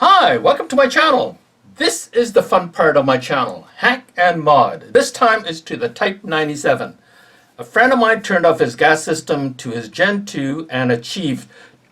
Hi, welcome to my channel. This is the fun part of my channel, Hack and Mod. This time it's to the Type 97. A friend of mine turned off his gas system to his Gen 2 and achieved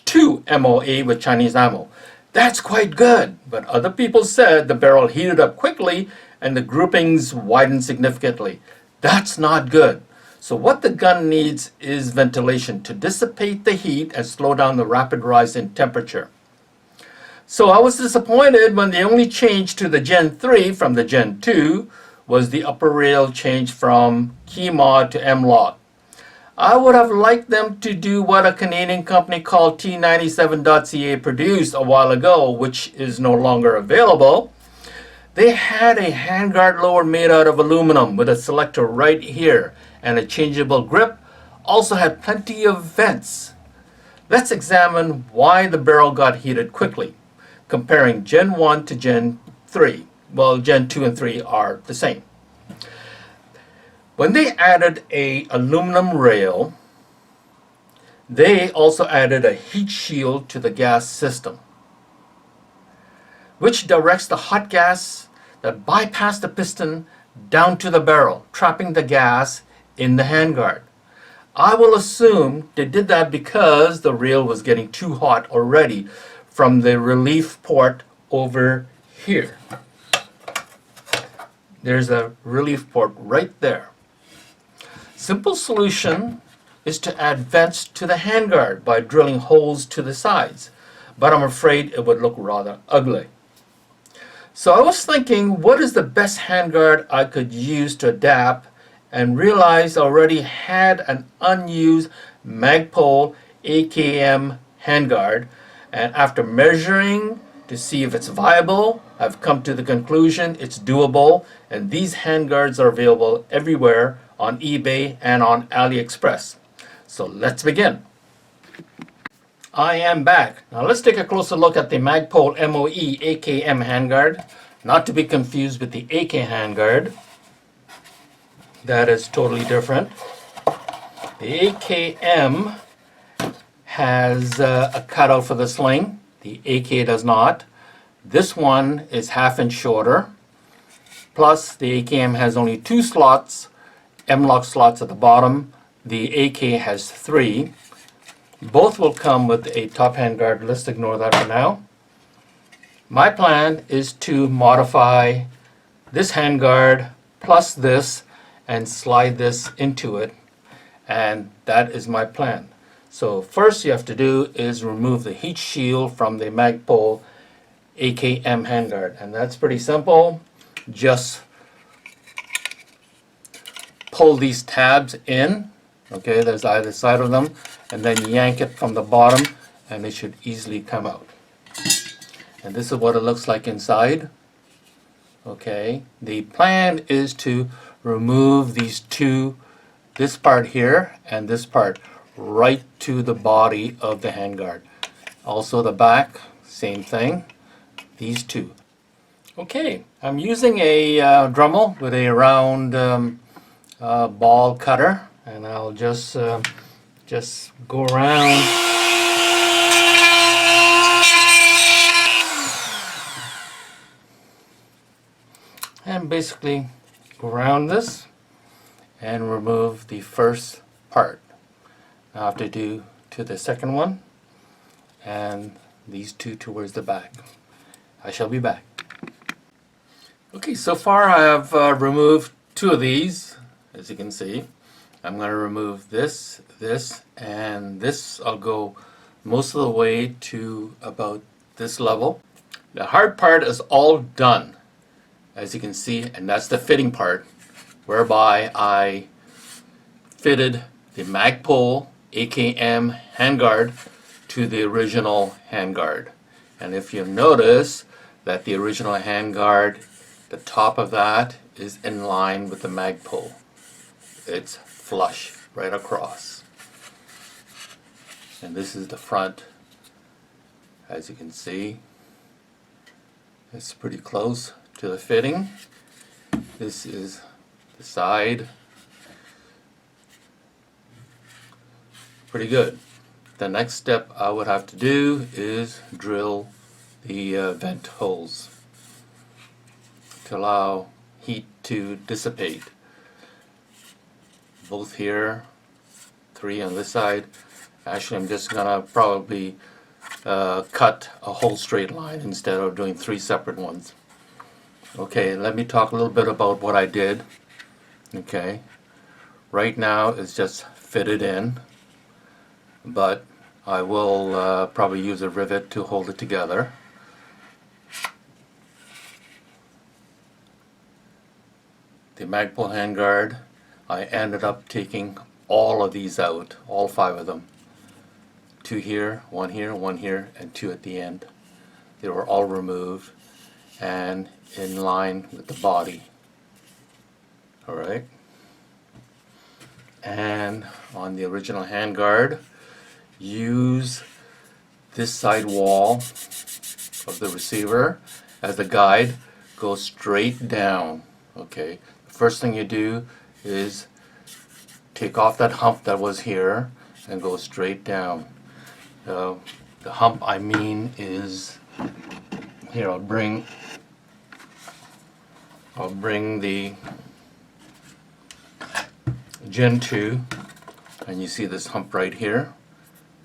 2 MOA with Chinese ammo. That's quite good, but other people said the barrel heated up quickly and the groupings widened significantly. That's not good. So what the gun needs is ventilation to dissipate the heat and slow down the rapid rise in temperature. So I was disappointed when the only change to the Gen 3 from the Gen 2 was the upper rail change from Hack&Mod to M-Lock. I would have liked them to do what a Canadian company called T97.ca produced a while ago, which is no longer available. They had a handguard lower made out of aluminum with a selector right here and a changeable grip. Also had plenty of vents. Let's examine why the barrel got heated quickly, comparing Gen 1 to Gen 3. Well, Gen 2 and 3 are the same. When they added a aluminum rail, they also added a heat shield to the gas system, which directs the hot gas that bypassed the piston down to the barrel, trapping the gas in the handguard. I will assume they did that because the rail was getting too hot already from the relief port over here. There's a relief port right there. Simple solution is to add vents to the handguard by drilling holes to the sides, but I'm afraid it would look rather ugly. So I was thinking, what is the best handguard I could use to adapt, and realized I already had an unused Magpul AKM handguard. And after measuring to see if it's viable, I've come to the conclusion it's doable, and these handguards are available everywhere on eBay and on AliExpress. So let's begin. I am back. Now let's take a closer look at the Magpul MOE AKM handguard, not to be confused with the AK handguard. That is totally different. The AKM has a cutout for the sling. The AK does not. This one is half-inch shorter. Plus, the AKM has only 2 slots, M-Lock slots at the bottom. The AK has 3. Both will come with a top handguard. Let's ignore that for now. My plan is to modify this handguard plus this and slide this into it, and that is my plan. So first you have to do is remove the heat shield from the Magpul AKM handguard, and that's pretty simple. Just pull these tabs in, okay, there's either side of them, and then yank it from the bottom and it should easily come out. And this is what it looks like inside. Okay, the plan is to remove these two, this part here and this part, right to the body of the handguard. Also the back, same thing, these two. Okay, I'm using a Dremel with a round ball cutter, and I'll just go around. And basically go around this and remove the first part. Now I have to do to the second one and these two towards the back. I shall be back. Okay, so far I have removed 2 of these, as you can see. I'm going to remove this, and this. I'll go most of the way to about this level. The hard part is all done, as you can see, and that's the fitting part, whereby I fitted the Magpul AKM handguard to the original handguard. And if you notice that the original handguard, the top of that is in line with the Magpul. It's flush right across. And this is the front, as you can see. It's pretty close to the fitting. This is the side. Pretty good. The next step I would have to do is drill the vent holes to allow heat to dissipate. Both here, 3 on this side. Actually, I'm just gonna probably cut a whole straight line instead of doing 3 separate ones. Okay, let me talk a little bit about what I did. Okay, right now it's just fitted in, but I will probably use a rivet to hold it together. The Magpul handguard, I ended up taking all of these out, all 5 of them. 2 here, 1 here, 1 here, and 2 at the end. They were all removed and in line with the body. Alright. And on the original handguard, use this side wall of the receiver as a guide. Go straight down. Okay. The first thing you do is take off that hump that was here and go straight down. The hump I mean is here. I'll bring the Gen 2, and you see this hump right here.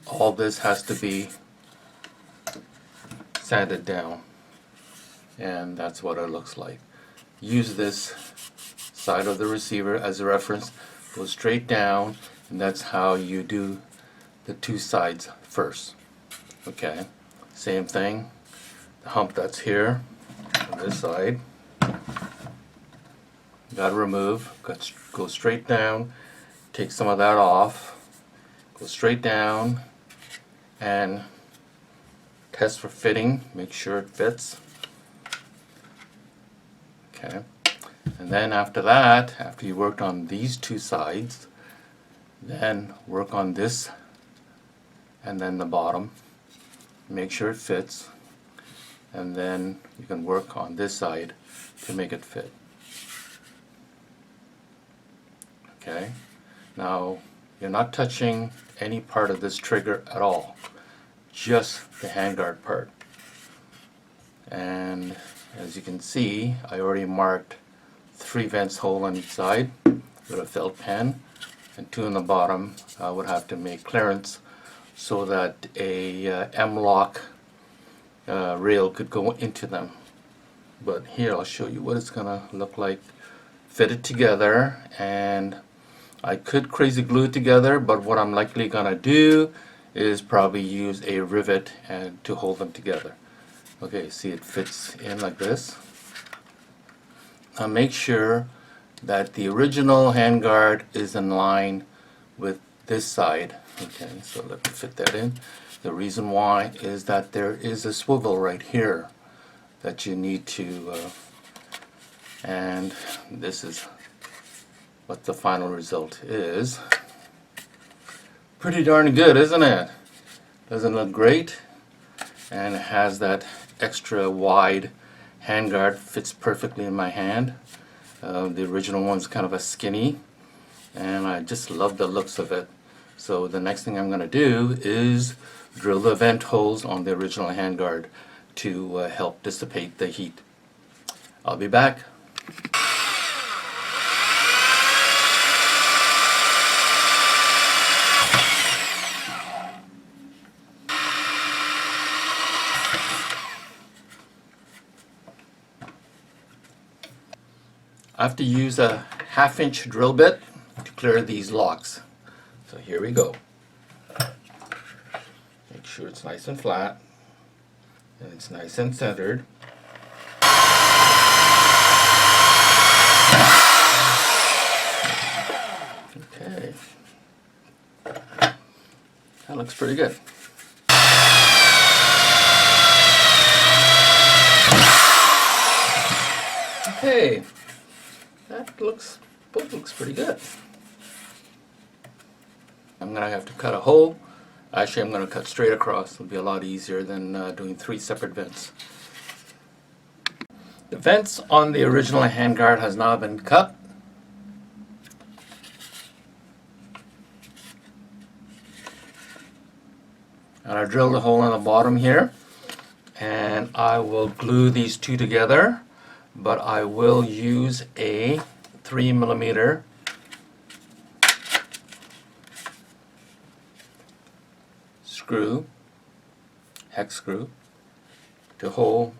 All this has to be sanded down, and that's what it looks like. Use this side of the receiver as a reference. Go straight down, and that's how you do the 2 sides first. Okay, same thing. The hump that's here on this side, gotta remove. Go straight down, take some of that off, go straight down and test for fitting, make sure it fits. Okay, and then after that, after you worked on these 2 sides, then work on this and then the bottom, make sure it fits, and then you can work on this side to make it fit. Okay, now you're not touching any part of this trigger at all, just the handguard part. And as you can see, I already marked 3 vents hole on each side with a felt pen, and 2 on the bottom. I would have to make clearance so that a M-lock rail could go into them. But here I'll show you what it's gonna look like. Fit it together, and I could crazy glue it together, but what I'm likely gonna do is probably use a rivet and to hold them together. Okay, see, it fits in like this. Now make sure that the original handguard is in line with this side. Okay, so let me fit that in. The reason why is that there is a swivel right here that you need to, and this is what the final result is. Pretty darn good, isn't it? Doesn't it look great? And it has that extra wide handguard, fits perfectly in my hand. The original one's kind of a skinny, and I just love the looks of it. So the next thing I'm going to do is drill the vent holes on the original handguard to help dissipate the heat. I'll be back. I have to use a 1/2-inch drill bit to clear these locks. So here we go. Make sure it's nice and flat and it's nice and centered. Okay, that looks pretty good. Okay, both looks pretty good. I'm gonna have to cut a hole. Actually, I'm gonna cut straight across. It'll be a lot easier than doing 3 separate vents. The vents on the original handguard has now been cut. And I drilled a hole in the bottom here. And I will glue these two together, but I will use a 3mm screw, hex screw, to hold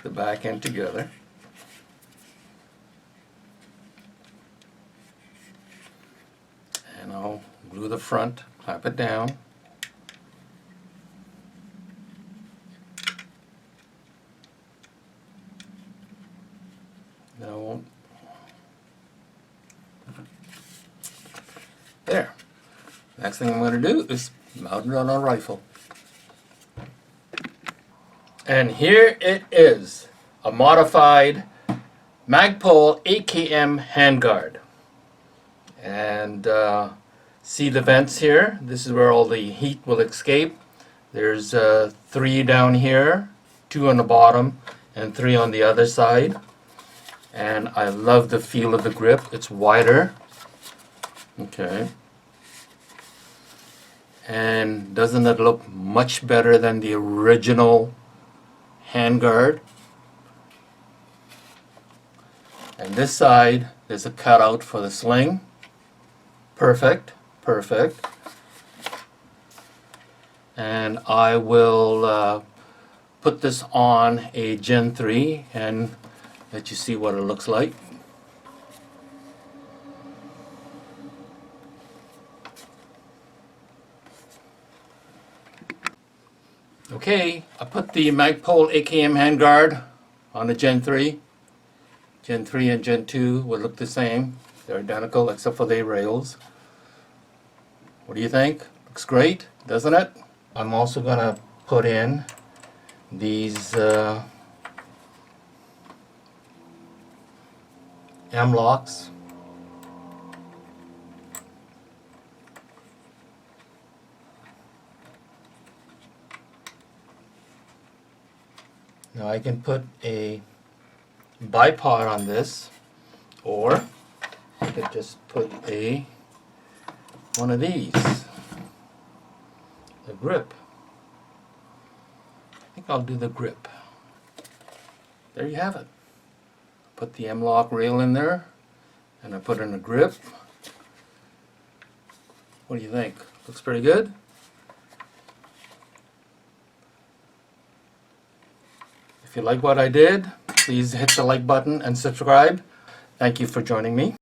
the back end together. And I'll glue the front, clamp it down. Then I won't. There. Next thing I'm going to do is mount it on our rifle. And here it is, a modified Magpul AKM handguard. And see the vents here? This is where all the heat will escape. There's 3 down here, 2 on the bottom, and 3 on the other side. And I love the feel of the grip. It's wider. Okay. And doesn't it look much better than the original handguard? And this side, there's a cutout for the sling. Perfect, perfect. And I will put this on a Gen 3 and let you see what it looks like. Okay, I put the Magpul AKM handguard on the Gen 3. Gen 3 and Gen 2 will look the same. They're identical except for the rails. What do you think? Looks great, doesn't it? I'm also going to put in these M-locks. Now I can put a bipod on this, or I could just put one of these, the grip. I think I'll do the grip. There you have it. Put the M-lock rail in there, and I put in a grip. What do you think? Looks pretty good? If you like what I did, please hit the like button and subscribe. Thank you for joining me.